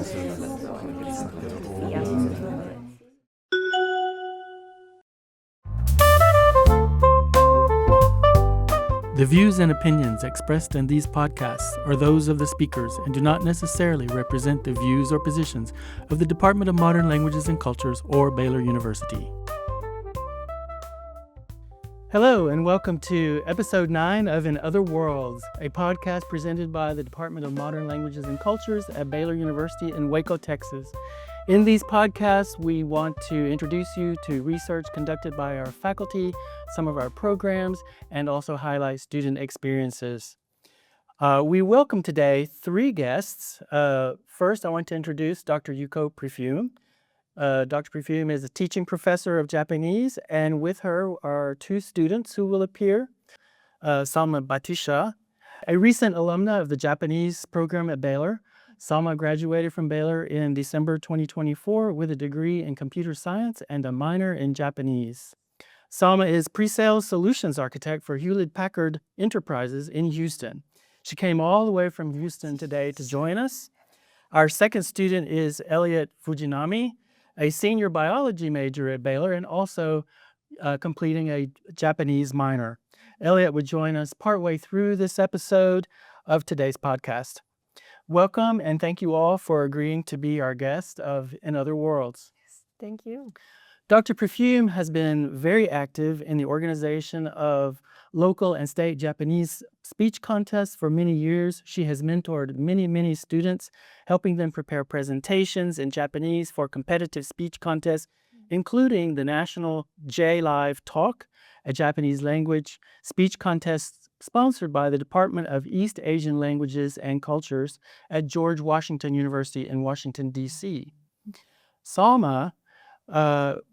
The views and opinions expressed in these podcasts are those of the speakers and do not necessarily represent the views or positions of the Department of Modern Languages and Cultures or Baylor University. Hello and welcome to episode 9 of In Other Worlds, a podcast presented by the Department of Modern Languages and Cultures at Baylor University in Waco, Texas. In these podcasts, we want to introduce you to research conducted by our faculty, some of our programs, and also highlight student experiences. We welcome today 3 guests. First, I want to introduce Dr. Yuko Prefume. Dr. Prefume is a teaching professor of Japanese, and with her are 2 students who will appear. Salma Battisha, a recent alumna of the Japanese program at Baylor. Salma graduated from Baylor in December 2024 with a degree in computer science and a minor in Japanese. Salma is pre-sales solutions architect for Hewlett-Packard Enterprises in Houston. She came all the way from Houston today to join us. Our second student is Elliot Fujinami, a senior biology major at Baylor and also completing a Japanese minor. Elliot would join us partway through this episode of today's podcast. Welcome, and thank you all for agreeing to be our guest of In Other Worlds. Thank you. Dr. Prefume has been very active in the organization of local and state Japanese speech contests for many years. She has mentored many students, helping them prepare presentations in Japanese for competitive speech contests, including the National J-Live Talk, a Japanese language speech contest sponsored by the Department of East Asian Languages and Cultures at George Washington University in Washington, D.C. Salma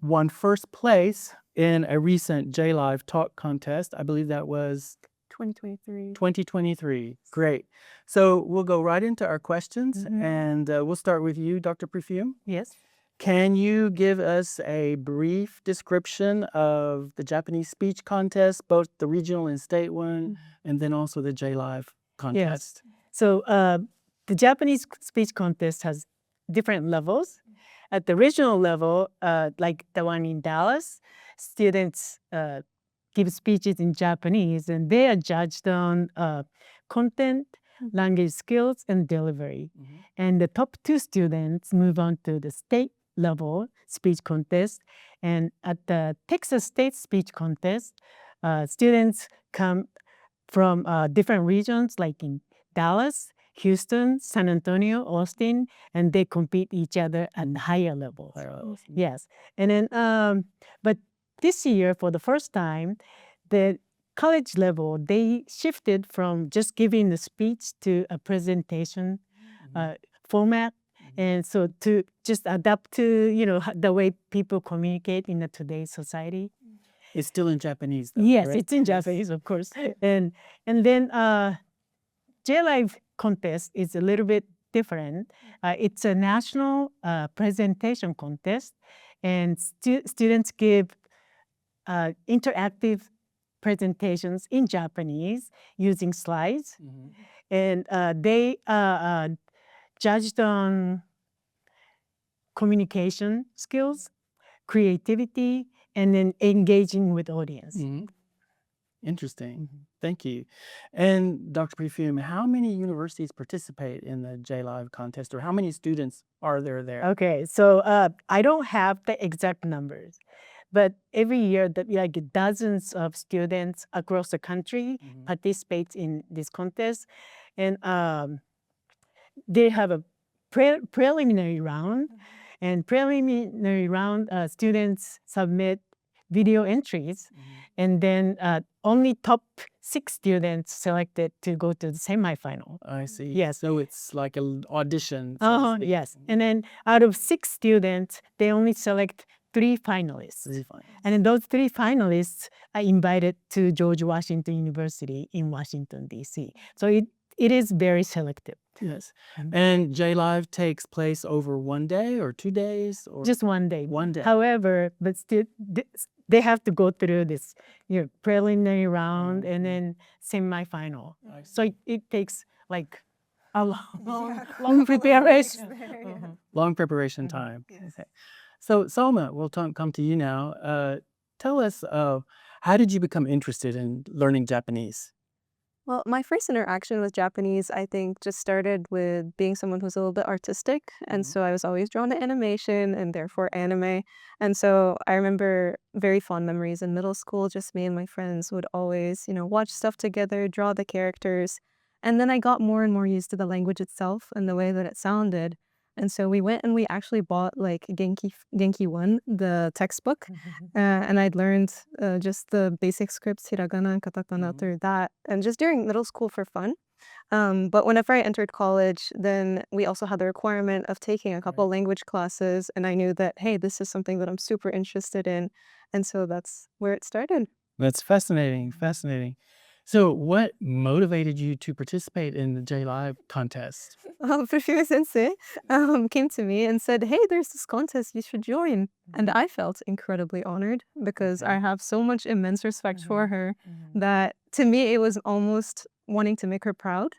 won first place in a recent J-Live Talk contest. I believe that was 2023. Great. So we'll go right into our questions, and we'll start with you, Dr. Prefume. Yes. Can you give us a brief description of the Japanese speech contest, both the regional and state one, and then also the J-Live contest? Yes. So the Japanese speech contest has different levels. At the regional level, like the one in Dallas, students give speeches in Japanese, and they are judged on content, language skills, and delivery. And the top 2 students move on to the state level speech contest. And at the Texas State Speech Contest, students come from different regions, like in Dallas, Houston, San Antonio, Austin, and they compete each other at higher levels. Yes. And then, but this year, for the first time, the college level, they shifted from just giving the speech to a presentation format. And so to just adapt to, the way people communicate in today's society. It's still in Japanese, though, Yes, correct? it's in Japanese, of course. And then J-Live contest is a little bit different. It's a national presentation contest, and students give interactive presentations in Japanese using slides. And they judged on communication skills, creativity, and then engaging with audience. Interesting. Thank you. And Dr. Prefume, how many universities participate in the J-Live contest, or how many students are there? Okay, so I don't have the exact numbers, but every year, dozens of students across the country participate in this contest, and they have a preliminary round. And preliminary round, students submit video entries, and then only top 6 students selected to go to the semifinal. I see. Yes. So it's like an audition. Yes. And then out of 6 students, they only select 3 finalists. And then those 3 finalists are invited to George Washington University in Washington, D.C. So it is very selective. Yes. And J-Live takes place over 1 day or 2 days? Or just 1 day. 1 day. However, but still, they have to go through this preliminary round and then semifinal. So it takes like a long preparation. Long preparation time. Yes. Okay. So Salma, we'll come to you now. Tell us, how did you become interested in learning Japanese? Well, my first interaction with Japanese, I think, just started with being someone who's a little bit artistic. And Mhm. so I was always drawn to animation and therefore anime. And so I remember very fond memories in middle school. Just me and my friends would always, watch stuff together, draw the characters. And then I got more and more used to the language itself and the way that it sounded. And so we went and we actually bought like Genki 1, the textbook. And I'd learned just the basic scripts, hiragana and katakana, Mhm. through that, and just during middle school for fun. But whenever I entered college, then we also had the requirement of taking a couple Right. language classes, and I knew that, hey, this is something that I'm super interested in, and so that's where it started. That's fascinating. Fascinating. So, what motivated you to participate in the J Live contest? Perfume Sensei came to me and said, hey, there's this contest, you should join. And I felt incredibly honored because I Okay. have so much immense respect for her that to me it was almost wanting to make her proud.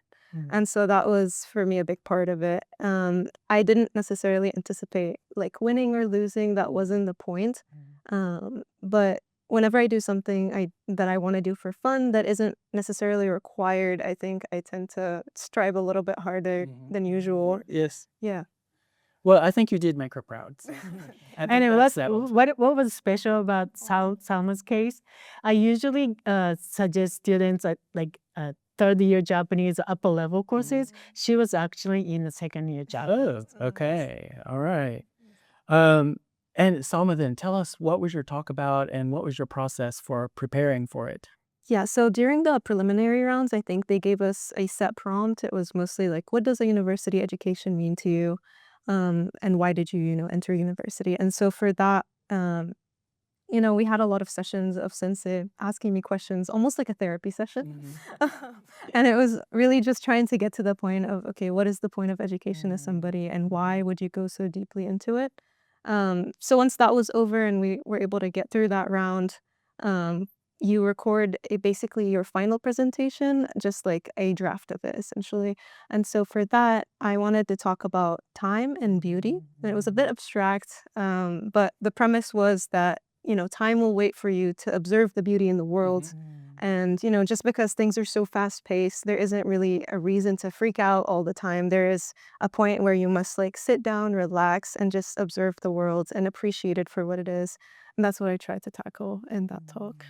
And so that was for me a big part of it. I didn't necessarily anticipate like winning or losing. That wasn't the point. But whenever I do something that I want to do for fun that isn't necessarily required, I think I tend to strive a little bit harder Mhm. than usual. Yes. Yeah. Well, I think you did make her proud. So I think And that's settled. what was special about Salma's case? I usually suggest students at like third year Japanese upper level courses. She was actually in the second year Japanese. Oh, okay. All right. Um, and Salma, then tell us, what was your talk about and what was your process for preparing for it? Yeah, so during the preliminary rounds, I think they gave us a set prompt. It was mostly like, what does a university education mean to you? And why did you, enter university? And so for that, we had a lot of sessions of sensei asking me questions, almost like a therapy session. And it was really just trying to get to the point of, okay, what is the point of education to somebody and why would you go so deeply into it? So once that was over and we were able to get through that round, you record basically your final presentation, just like a draft of it, essentially. And so for that, I wanted to talk about time and beauty. And it was a bit abstract, but the premise was that, time will wait for you to observe the beauty in the world. And, just because things are so fast paced, there isn't really a reason to freak out all the time. There is a point where you must like sit down, relax, and just observe the world and appreciate it for what it is. And that's what I tried to tackle in that talk.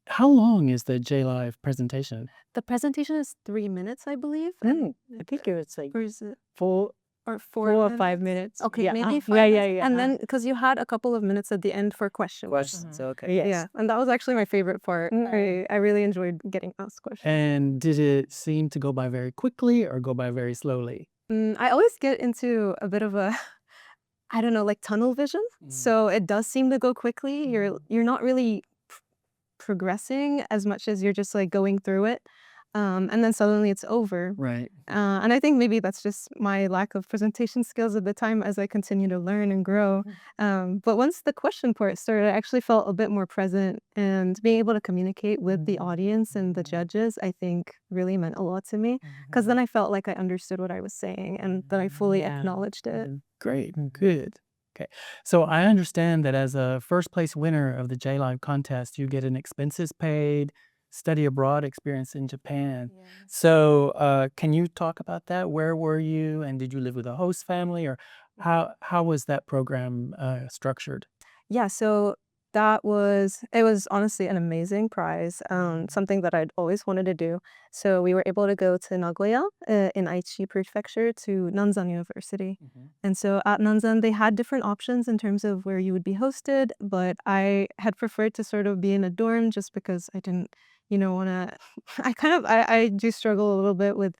How long is the J Live presentation? The presentation is 3 minutes, I believe. I think it was like Or is it? four, Or 4 or 5 minutes. Okay, Yeah, maybe yeah, 5 minutes. yeah. And then, because you had a couple of minutes at the end for questions. Questions. Okay. Yes. Yeah, and that was actually my favorite part. I really enjoyed getting asked questions. And did it seem to go by very quickly or go by very slowly? I always get into a bit of a, I don't know, like tunnel vision. So it does seem to go quickly. You're not really progressing as much as you're just like going through it. And then suddenly it's over. Right. And I think maybe that's just my lack of presentation skills at the time as I continue to learn and grow. But once the question part started, I actually felt a bit more present, and being able to communicate with the audience and the judges, I think really meant a lot to me, because then I felt like I understood what I was saying and that I fully acknowledged it. Great. Good. Okay. So I understand that as a first place winner of the J Live contest, you get an expenses paid study abroad experience in Japan. So can you talk about that? Where were you, and did you live with a host family, or how was that program structured? Yeah, so it was honestly an amazing prize, something that I'd always wanted to do. So we were able to go to Nagoya in Aichi Prefecture to Nanzan University. And so at Nanzan, they had different options in terms of where you would be hosted, but I had preferred to sort of be in a dorm just because I didn't, want to, I do struggle a little bit with,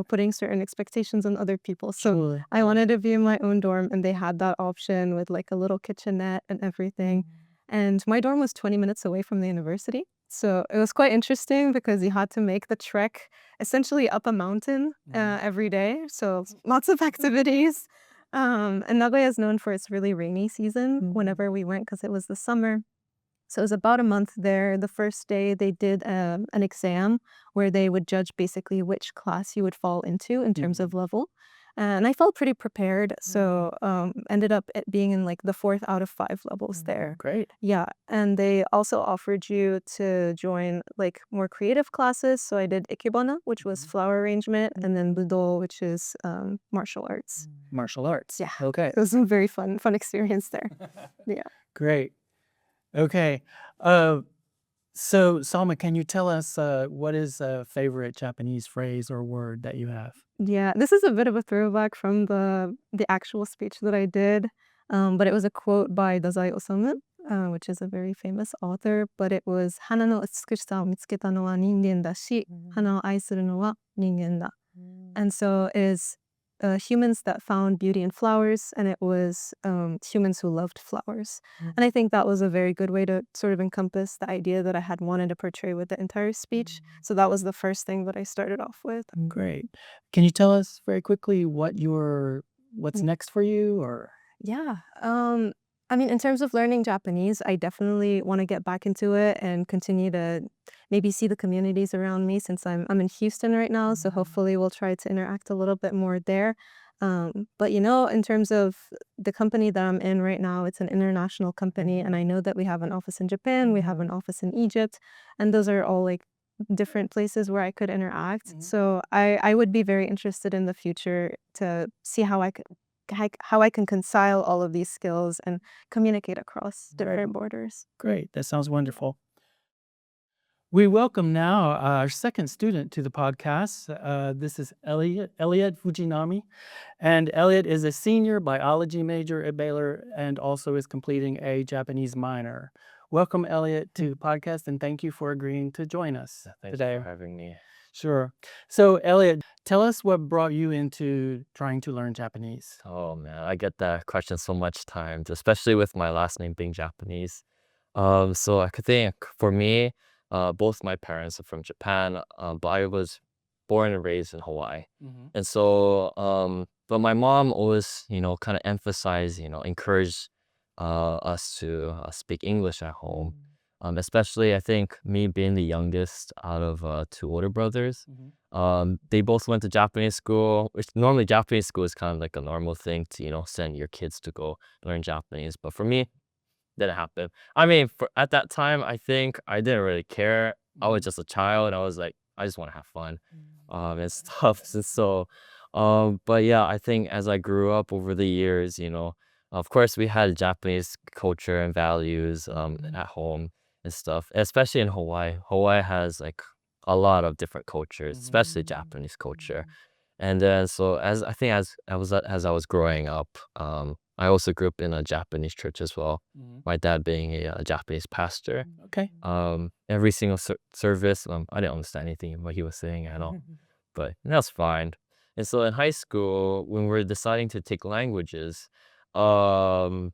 putting certain expectations on other people. So Sure. I wanted to be in my own dorm, and they had that option with like a little kitchenette and everything. And my dorm was 20 minutes away from the university. So it was quite interesting because you had to make the trek essentially up a mountain every day. So lots of activities. And Nagoya is known for its really rainy season whenever we went, because it was the summer. So it was about a month there. The first day they did an exam where they would judge basically which class you would fall into in terms of level. And I felt pretty prepared, so ended up being in like the 4th out of 5 levels there. Great. Yeah, and they also offered you to join like more creative classes. So I did ikebana, which was flower arrangement, and then budo, which is martial arts. Martial arts. Yeah. Okay. It was a very fun experience there. Yeah. Great. Okay. So Salma, can you tell us what is a favorite Japanese phrase or word that you have? Yeah, this is a bit of a throwback from the actual speech that I did, but it was a quote by Dazai Osamu, which is a very famous author. But it was "Hana no utsukushisa o mitsuketa no wa ningen da shi, hana o aisuru no wa ningen da." And so it is humans that found beauty in flowers, and it was humans who loved flowers. And I think that was a very good way to sort of encompass the idea that I had wanted to portray with the entire speech. So that was the first thing that I started off with. Great. Can you tell us very quickly what's next for you, or? Yeah. I mean, in terms of learning Japanese, I definitely want to get back into it and continue to maybe see the communities around me, since I'm in Houston right now. So hopefully we'll try to interact a little bit more there. But in terms of the company that I'm in right now, it's an international company, and I know that we have an office in Japan, we have an office in Egypt, and those are all like different places where I could interact. So I would be very interested in the future to see how I can concile all of these skills and communicate across different borders. Great. That sounds wonderful. We welcome now our second student to the podcast. This is Elliot Fujinami. And Elliot is a senior biology major at Baylor and also is completing a Japanese minor. Welcome, Elliot, to the podcast, and thank you for agreeing to join us Thanks today. for having me. Sure. So, Elliot, tell us what brought you into trying to learn Japanese. Oh man, I get that question so much times, especially with my last name being Japanese. So I could think for me, both my parents are from Japan, but I was born and raised in Hawaii. And so, but my mom always, kind of emphasized, encouraged us to speak English at home. Especially, I think me being the youngest out of 2 older brothers. They both went to Japanese school, which normally Japanese school is kind of like a normal thing to, send your kids to go learn Japanese. But for me, didn't happen. I mean, at that time, I think I didn't really care. I was just a child. I was like, I just want to have fun and stuff. And so, but yeah, I think as I grew up over the years, of course, we had Japanese culture and values at home and stuff, especially in Hawaii. Hawaii has like a lot of different cultures, especially Japanese culture. And then so as I was growing up, I also grew up in a Japanese church as well. My dad being a Japanese pastor. Okay. Every single service, I didn't understand anything what he was saying at all, but that's fine. And so in high school, when we were deciding to take languages, I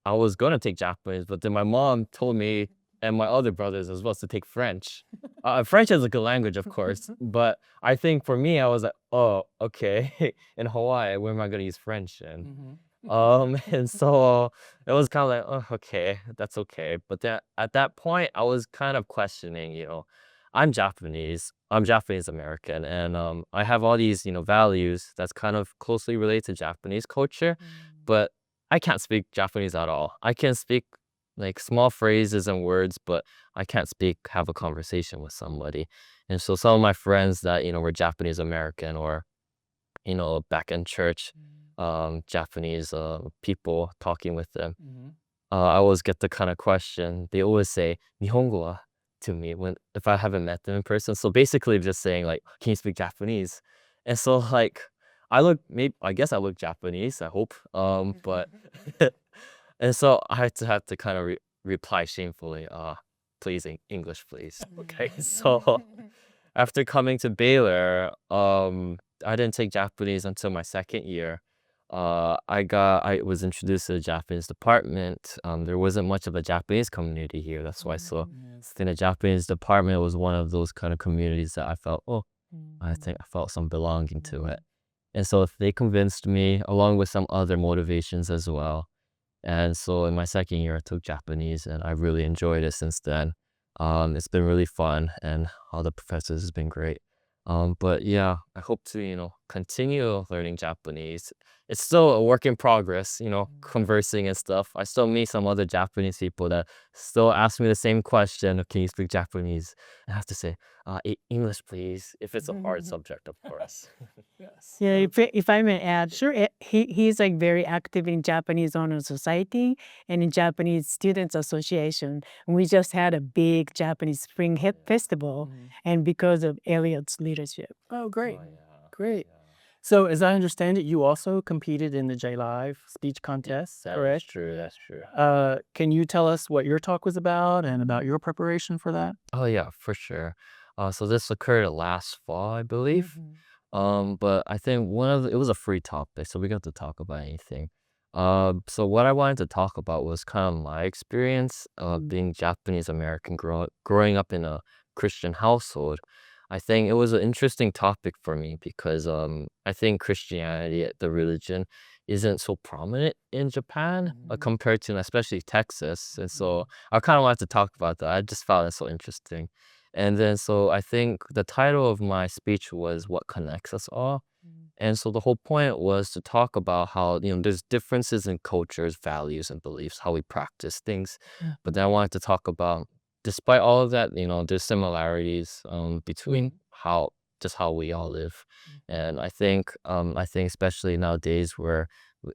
was gonna take Japanese, but then my mom told me and my other brothers as well to take French. French is a good language, of course, but I think for me, I was like, oh, okay. In Hawaii, where am I gonna use French in? And so it was kind of like, oh, okay, that's okay. But then at that point, I was kind of questioning, I'm Japanese American, and I have all these, values that's kind of closely related to Japanese culture, but I can't speak Japanese at all. I can speak like small phrases and words, but I can't have a conversation with somebody. And so some of my friends that, were Japanese American or, back in church, Japanese people talking with them, I always get the kind of question. They always say "Nihongo wa" to me if I haven't met them in person. So basically, just saying like, "Can you speak Japanese?" And so like, I guess I look Japanese. I hope, but and so I had to kind of reply shamefully, "Please English, please." Okay, so after coming to Baylor, I didn't take Japanese until my second year. I was introduced to the Japanese department. There wasn't much of a Japanese community here. That's why. So in the Japanese department was one of those kind of communities that I felt, I think I felt some belonging to it. And so they convinced me, along with some other motivations as well. And so in my second year, I took Japanese, and I really enjoyed it since then. It's been really fun, and all the professors has been great. But yeah, I hope to, continue learning Japanese. It's still a work in progress, conversing and stuff. I still meet some other Japanese people that still ask me the same question, can you speak Japanese? I have to say, English, please, if it's a hard subject, of course. Yes. Yeah, if I may add, sure, he's like very active in Japanese Honor Society and in Japanese Students Association. We just had a big Japanese Spring Festival, and because of Elliot's leadership. Oh, great. Oh, yeah. Great. So, as I understand it, you also competed in the J-Live speech contest, That is correct? true. That's true. Can you tell us what your talk was about and about your preparation for that? Oh, yeah, for sure. So this occurred last fall, I believe. But I think it was a free topic, so we got to talk about anything. So what I wanted to talk about was kind of my experience of being Japanese American, growing up in a Christian household. I think it was an interesting topic for me because I think Christianity, the religion, isn't so prominent in Japan compared to especially Texas. And so I kind of wanted to talk about that. I just found it so interesting. And then so I think the title of my speech was What Connects Us All. And so the whole point was to talk about how, there's differences in cultures, values, and beliefs, how we practice things. But then I wanted to talk about, despite all of that, there's similarities between how we all live. And I think especially nowadays where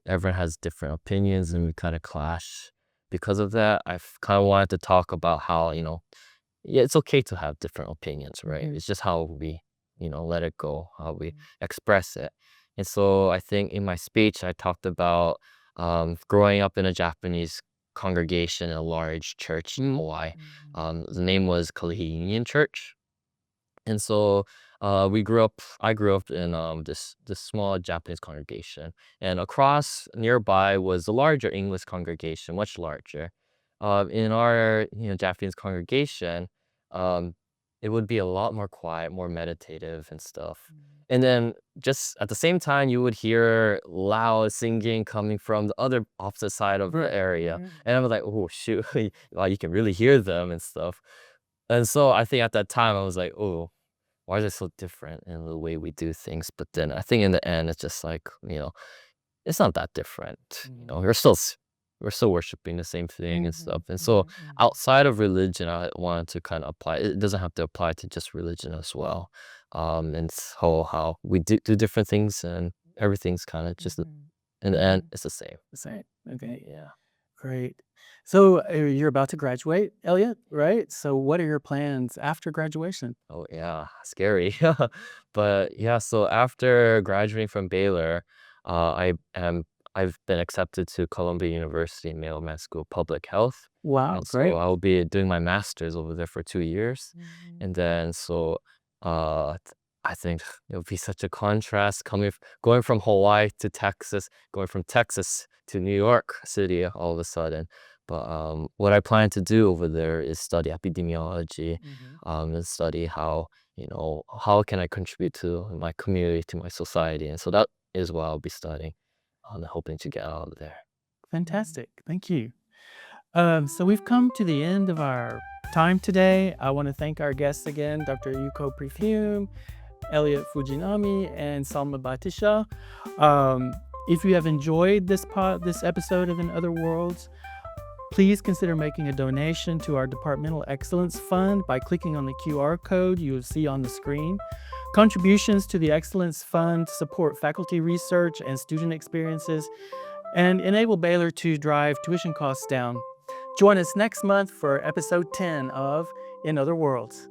everyone has different opinions and we kind of clash because of that, I kind of wanted to talk about how, yeah, it's okay to have different opinions, right? It's just how we, let it go, how we express it. And so I think in my speech, I talked about growing up in a Japanese congregation, a large church in Hawaii. The name was Kalihi Union Church. And so I grew up in this small Japanese congregation. And across nearby was a larger English congregation, much larger. In our Japanese congregation, it would be a lot more quiet, more meditative and stuff. And then just at the same time, you would hear loud singing coming from the other opposite side of the area. And I was like, oh shoot, wow, you can really hear them and stuff. And so I think at that time I was like, oh, why is it so different in the way we do things? But then I think in the end, it's just like, it's not that different. We're still worshiping the same thing and stuff. And so outside of religion, I wanted to kind of apply, it doesn't have to apply to just religion as well. And so how we do different things and everything's kind of just, in the end, it's the same. The same. Okay. Yeah. Great. So you're about to graduate, Elliot, right? So what are your plans after graduation? Oh yeah, scary. But yeah, so after graduating from Baylor, I've been accepted to Columbia University Mailman School of Public Health. Wow, And great. so I'll be doing my master's over there for 2 years. And then I think it'll be such a contrast going from Hawaii to Texas, going from Texas to New York City all of a sudden. But what I plan to do over there is study epidemiology, and study how can I contribute to my community, to my society. And so that is what I'll be studying. I'm hoping to get out of there. Fantastic. Thank you. So we've come to the end of our time today. I want to thank our guests again, Dr. Yuko Prefume, Elliot Fujinami, and Salma Battisha. If you have enjoyed this episode of In Other Worlds, please consider making a donation to our Departmental Excellence Fund by clicking on the QR code you will see on the screen. Contributions to the Excellence Fund support faculty research and student experiences and enable Baylor to drive tuition costs down. Join us next month for episode 10 of In Other Worlds.